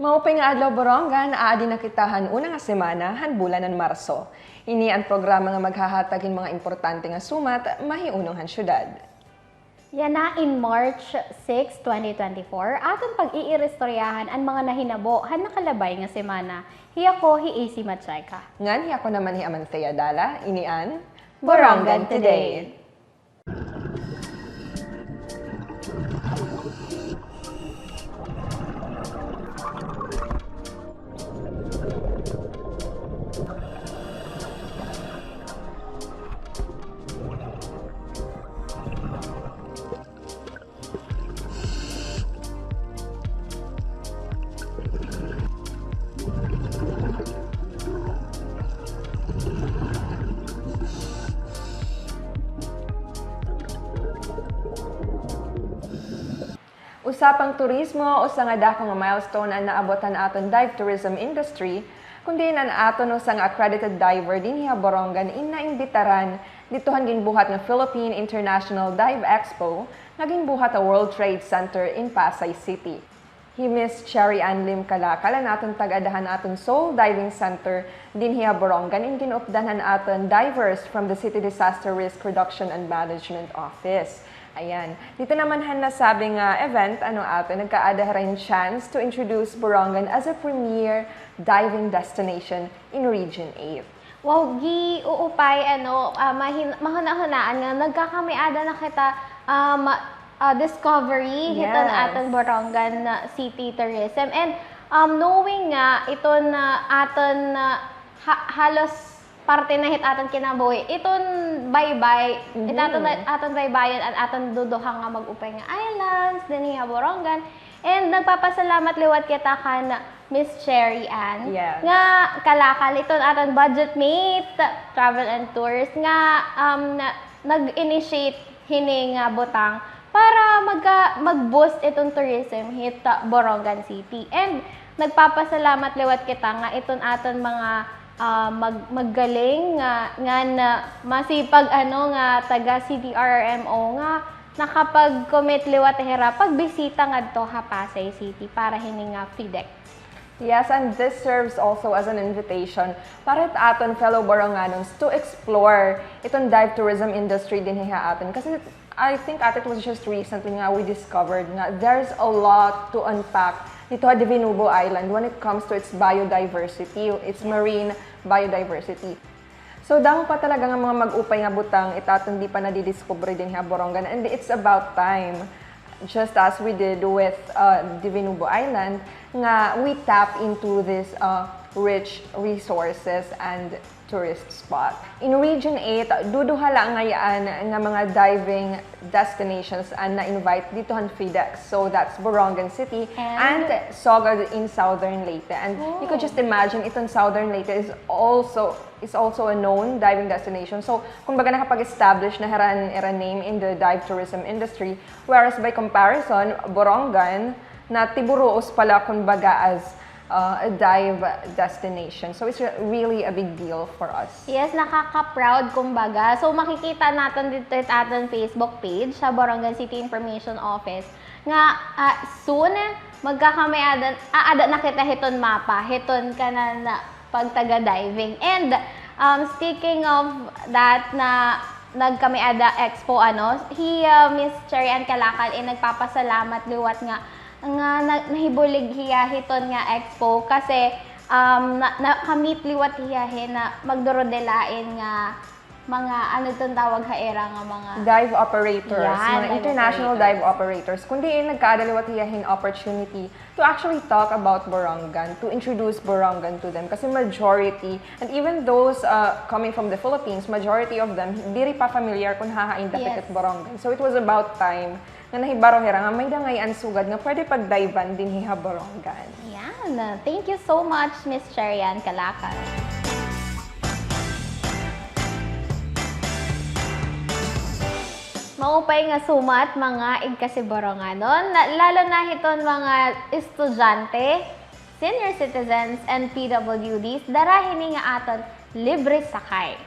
Maupay nga adlaw Borongan, aadi na kitahan una nga semana han bulan ng Marso. Ini ang programa nga maghahatagin mga importante nga sumat mahiunong han syudad. Yan na in March 6, 2024, aton pag-iirestoryahan ang mga nahinabo han nakalabay nga semana. Hiya ko hi AC Matchayka. Ngan hiya ko naman hi Amanthea Dala, ini an Borongan Today. Usapang turismo, usa nga dako nga milestone ang naabotan aton dive tourism industry, kundi na aton usa nga accredited diver dinhi sa Borongan inaimbitaran ditohan ginbuhat nga Philippine International Dive Expo nga ginbuhat sa World Trade Center in Pasay City. Hi Miss Cherry Ann Lim Kalakal aton tag-adahan aton Seoul Diving Center dinhi sa Borongan in ginupdanan aton divers from the City Disaster Risk Reduction and Management Office. Ayan. Dito naman han nasabing event, ato, nagkaada rin chance to introduce Borongan as a premier diving destination in Region 8. Wow, uupay, mahuna-hunaan nga, nagkakamiada na kita discovery, Yes. hiton aton Borongan City Tourism. And knowing nga, iton aton halos parte na hit aton kinabuhi. Iton baybay, aton baybayan at aton duduhang nga mag-upay nga islands, dinhi nga Borongan. And nagpapasalamat liwat kita kan Miss Cherry Ann. Yes. Nga kalakal iton aton budget mate, travel and tours nga nag-initiate hini nga butang para mag-boost itong tourism hit Borongan City. And nagpapasalamat liwat kita nga iton aton mga maggaling nga masipag nga taga CDRRMO nga nakapag-commit liwat hera pagbisita ngadto ha Pasay City para hini nga FIDEC. Yes, and this serves also as an invitation para aton fellow Boronganons to explore itong dive tourism industry din hiya aton. Kasi I think it was just recently nga we discovered nga there's a lot to unpack dito sa Divinubo Island when it comes to its biodiversity, its marine biodiversity. So damo pa talaga nga mga mag-upay nga butang itaton di pa nadidiscover din sa Borongan, and it's about time, just as we did with Divinubo Island, nga we tap into this rich resources and tourist spot. In Region 8, duduhala ngayaan nga mga diving destinations and na-invite dito han FIDEC. So that's Borongan City and Sogod in Southern Leyte. And you could just imagine itong Southern Leyte is also a known diving destination. So kumbaga nakapag-establish na era name in the dive tourism industry, whereas by comparison, Borongan na tiburuos pala kumbaga as a dive destination. So it's really a big deal for us. Yes, nakaka-proud kumbaga. So makikita natin dito at ating Facebook page sa Borongan City Information Office nga soon magkakamiadan aada na kita hiton mapa, hiton ka na pagtaga-diving. And speaking of that na nagkamiada expo Miss Cherry Ann Kalakal nagpapasalamat liwat nga nahibulig hiya hiton nga expo kasi nakamit liwat hiyahin na magdurodelain nga mga tawag era nga mga dive operators, Yan, mga international dive operators, kundi nagkaadaliwat hiyahin opportunity to actually talk about Borongan, to introduce Borongan to them. Kasi majority, and even those coming from the Philippines, majority of them, diri pa familiar kung hahain dapat at Borongan. So it was about time nga nahibaro hera nga may dangayan sugad nga pwede pagdaivan din hiha Borongan. Yan. Thank you so much, Miss Cherry Ann Kalakal. Maupay nga sumat mga igkasiboronganon, lalo na hiton mga estudyante, senior citizens, and PWDs, darahini nga aton libre sakay.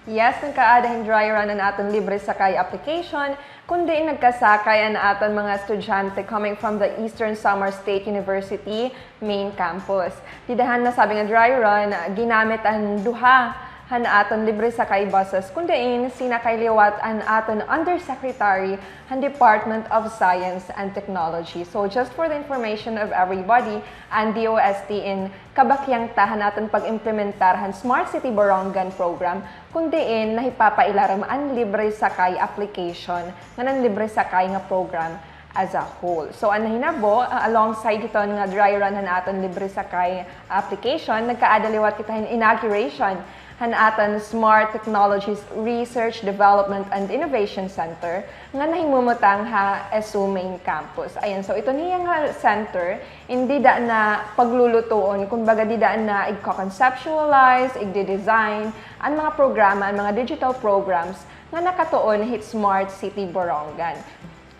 Yes, nagkaadahin dry run na natin libre sakay application kundi nagkasakay ang aton mga estudyante coming from the Eastern Samar State University main campus. Didahan na sabi nga dry run, ginamit ang duha han aton libre sakay buses kundiin sinakay liwat an aton Undersecretary han Department of Science and Technology. So just for the information of everybody, ang DOST in kabakyang tahan natin pag-implementar han Smart City Borongan program kundiin nahipapailaram ang libre sakay application ng libre sakay nga program as a whole. So, ang nahinabo, alongside ito nga dry run han aton libre sakay application, nagkaadaliwat kita hin inauguration han aton Smart Technologies Research, Development, and Innovation Center nga nahimumutang ha ESU main campus. Ayan, so ito niya nga center, hindi da na paglulutuon, kumbaga di da na i-conceptualize, i-design, ang mga programa, ang mga digital programs nga nakatuon hit Smart City Borongan.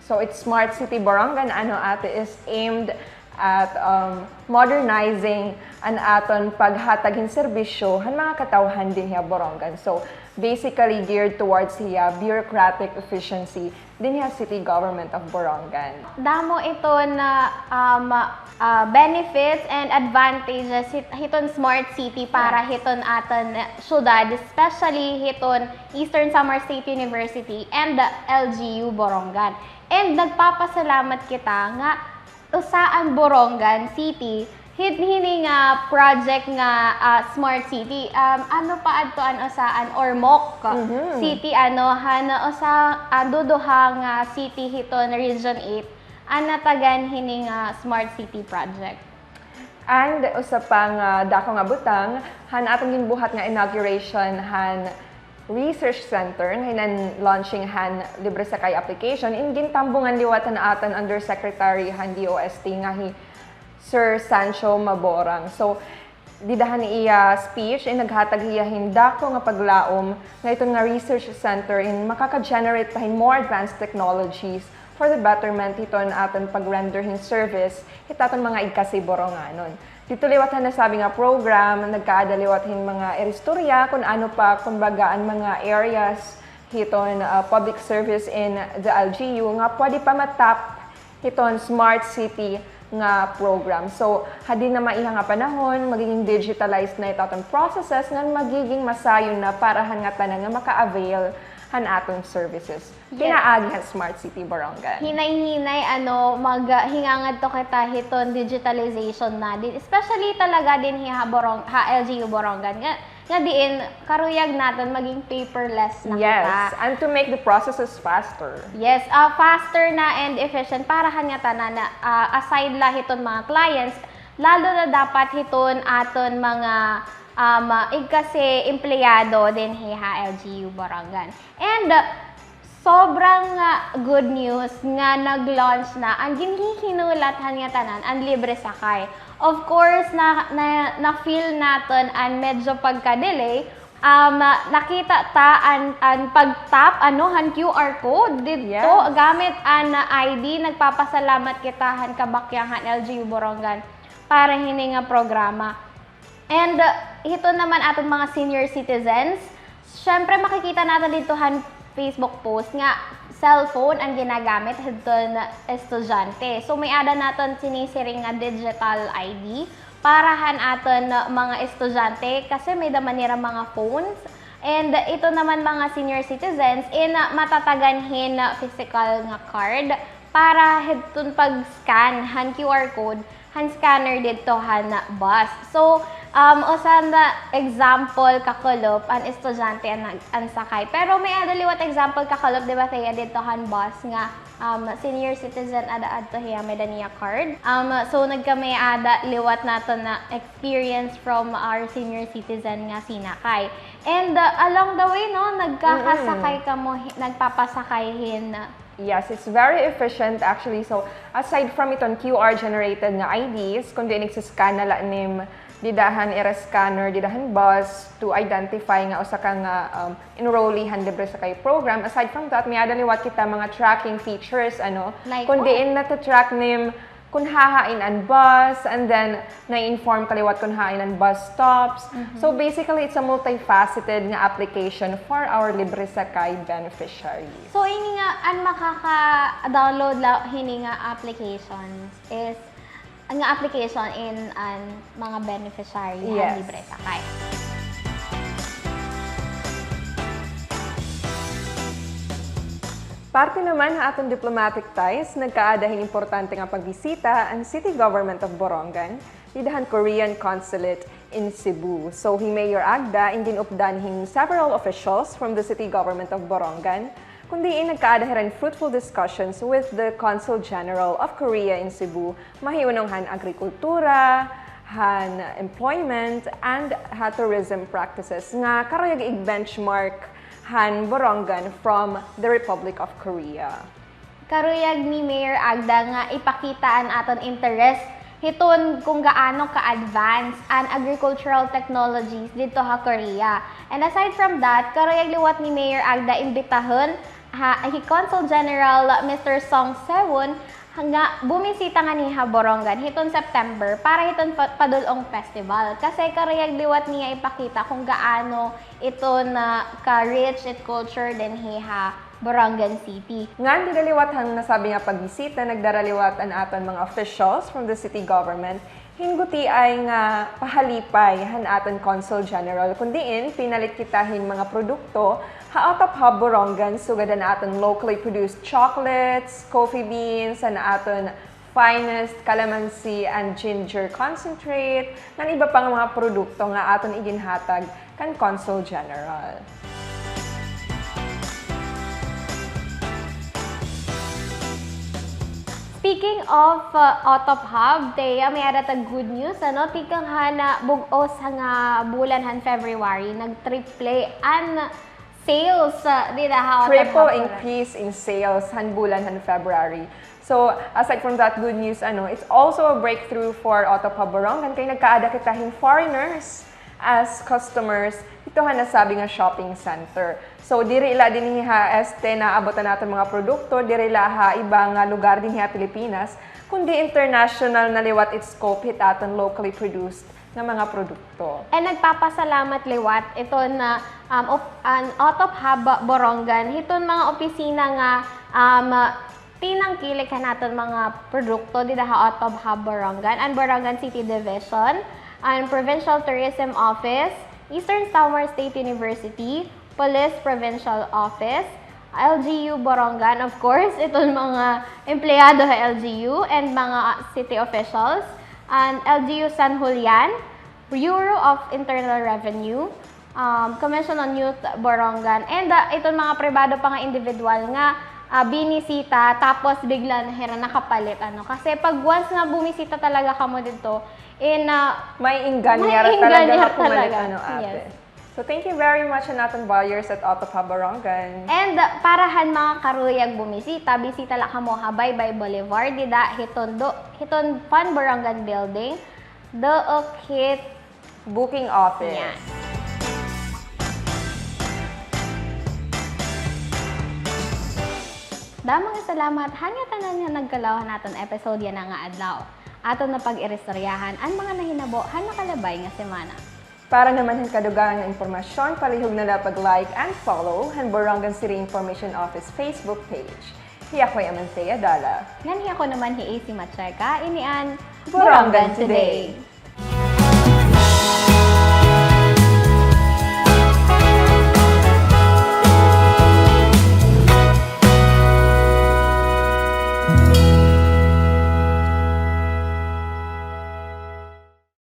So, it's Smart City Borongan, ate, is aimed at modernizing ang aton paghatagin serbisyo han mga katawhan din hiya Borongan. So, basically geared towards hiya bureaucratic efficiency din hiya City Government of Borongan. Damo ito na benefits and advantages hiton Smart City para hiton aton syudad, especially hiton Eastern Samar State University and the LGU Borongan. And nagpapasalamat kita nga usaan Borongan City hini nga project nga Smart City. Ano pa adtoan usaan or MOOC City usa duduha nga city hiton Region 8 anatagan hini nga Smart City project. And usa pang dako nga butang han atong ginbuhat nga inauguration han Research Center nga hinan launching han libre sakay application in gintambungan liwatan aton Undersecretary han DOST nga hi Sir Sancho Maborang. So didahan iya speech in naghatag iya hindako nga paglaom nga iton nga research center in makaka-generate pahin more advanced technologies for the betterment hiton aton pag-render hin service hitaton mga igkasi Boronganon. Dito liwatan na sabi nga program, nagkaadaliwat hin mga eristorya kung ano pa, kumbaga ang mga areas hiton public service in the LGU nga pwede pa matap hiton Smart City nga program. So, hadi na maiha nga panahon, magiging digitalized na itatong processes nga magiging masayon na para han nga tanan nga maka-avail han atong services. Pinaagi han Smart City Borongan. Hinay-hinay maghingangad to kita hiton digitalization na din. Especially talaga din ha LGU Borongan nga diin karuyag natin maging paperless na kita. Yes, and to make the processes faster. Yes, faster na and efficient para nga tanan na aside la hiton mga clients, lalo na dapat hiton aton mga kasi empleyado din hiha LGU Borongan. And sobrang good news nga nag-launch na ang ginhihinulathan nga tanan ang libre sakay. Of course, na-feel natin ang medyo pagka-delay. Nakita ta ang pag-tap han QR code dito gamit an ID. Nagpapasalamat kita han kabakyahan LGU Borongan para hini nga programa. And ito naman aton mga senior citizens, syempre makikita natin dito han Facebook post nga cellphone ang ginagamit hiton estudyante. So may ada naton sinisiring nga digital ID para han aton mga estudyante kasi may daman nila mga phones. And ito naman mga senior citizens in matataganhin physical nga card para hiton pag-scan han QR code han scanner dito han bus. So usan na example kakulop ang estudyante ang sakay. Pero may adaliwat example kakulop di ba tayo dito han bus nga senior citizen ada adto hiya may daniya card. So nagkami ada liwat nato na experience from our senior citizen nga sinakay. And along the way no nagkakasakay kamo nagpapasakayhin. Yes, it's very efficient actually. So, aside from iton QR-generated nga IDs, kundi nagsiscan na nim didahan scanner, didahan bus to identify nga usa ka nga enrollee han libre sakay program. Aside from that, may adaliwat kita mga tracking features, like kundi nata-track nim kung hahain ang bus, and then na-inform kaliwat kung hain ang bus stops. So basically, it's a multifaceted nga application for our Libre Sakay beneficiaries. So, ini nga, ang makaka-download hini nga applications is ang nga application in an mga beneficiary Yes. ng Libre Sakay. Parte naman sa atong diplomatic ties, nagkaadahing importante nga pagbisita ang City Government of Borongan, didahan Korean Consulate in Cebu. So, hi Mayor Agda, indinupdan hing several officials from the City Government of Borongan, kundi nagkaadahiran fruitful discussions with the Consul General of Korea in Cebu, mahiunong han agrikultura, han employment, and ha tourism practices nga karayag i-benchmark Han Borongan from the Republic of Korea. Karuyag ni Mayor Agda nga ipakitaan aton interest hiton kung gaano ka-advance ang agricultural technologies dito ha Korea. And aside from that, karuyag liwat ni Mayor Agda imbitahon hi Consul General Mr. Song Sewon nga bumisita nga ni Borongan hiton September para hiton padulong festival. Kasi karayag liwat niya ipakita kung gaano ito na ka-rich at culture din hiha Borongan City. Ngan didaliwat han nasabi nga pagbisita, nagdaraliwat an aton mga officials from the city government, hingguti ay nga pahalipay han aton Consul General, kundiin pinalit kitahin mga produkto out of hub Borongan, sugadan aton locally produced chocolates, coffee beans, and aton finest calamansi and ginger concentrate, ng iba pang mga produkto nga aton iginhatag kan Consul General. Speaking of Otop Hub, Thea, may ada tag good news, ano? Tikang hana bugos nga bulan han February, nag-triple an sales di da ha Otop Triple Hub. increase in sales han bulan han February. So, aside from that good news, it's also a breakthrough for Otop Hub Borongan kay nagkaada kitahing foreigners as customers ito ha nasabi nga shopping center. So, diri ila din ha na abutan natin mga produkto, diri ila ha ibang lugar din ha Pilipinas, kundi international na liwat its scope hit aton locally produced na mga produkto. And nagpapasalamat liwat ito na an Otop Hub Borongan, hiton mga opisina nga tinangkilik ka natin mga produkto di ha Otop Hub Borongan, and Borongan City Division, and Provincial Tourism Office, Eastern Samar State University, Police Provincial Office, LGU Borongan, of course, itong mga empleyado sa LGU and mga city officials, and LGU San Julian, Bureau of Internal Revenue, Commission on Youth Borongan, and itong mga pribado pa nga individual nga binisita tapos bigla na nakapalit kasi pag once nga bumisita talaga kamo dito may inganyar talaga kumalit ate. Yes. So thank you very much natin buyers at Otop Hub Borongan. And parahan mga karuyag bumisita, bisita la kamo ha Baybay Boulevard dida hiton Fun Borongan Building, the Kit Booking office. Yan. Damang salamat hanya tanan nga nagkalaw naton episode yan nga adlaw. Aton na pag-irestoryahan ang mga nahinabo han nakalabay nga semana. Para naman ang kadugangan ng impormasyon, palihog na lang pag-like and follow ang Borongan City Information Office Facebook page. Hiya ko Amantea Dala. Nganhi ako naman hi AC Macheka, inian Borongan Today.